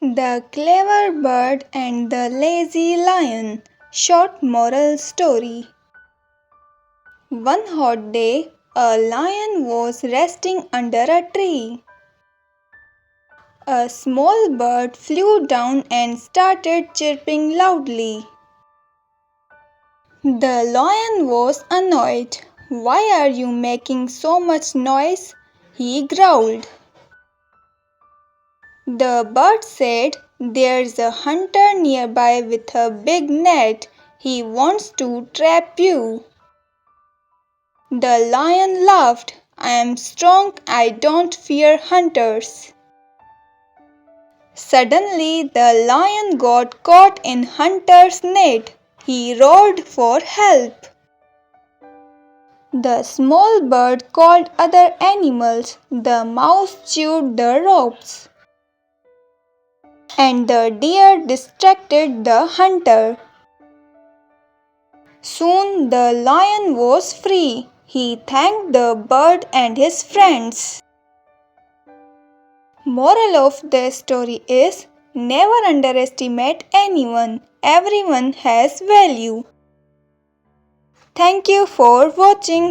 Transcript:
The Clever Bird and the Lazy Lion. Short moral story. One hot day, a lion was resting under a tree. A small bird flew down and started chirping loudly. The lion was annoyed. "Why are you making so much noise?" he growled. The bird said, "There's a hunter nearby with a big net. He wants to trap you." The lion laughed. "I am strong. I don't fear hunters." Suddenly, the lion got caught in hunter's net. He roared for help. The small bird called other animals. The mouse chewed the ropes, and the deer distracted the hunter. Soon the lion was free. He thanked the bird and his friends. Moral of the story is, never underestimate anyone. Everyone has value. Thank you for watching.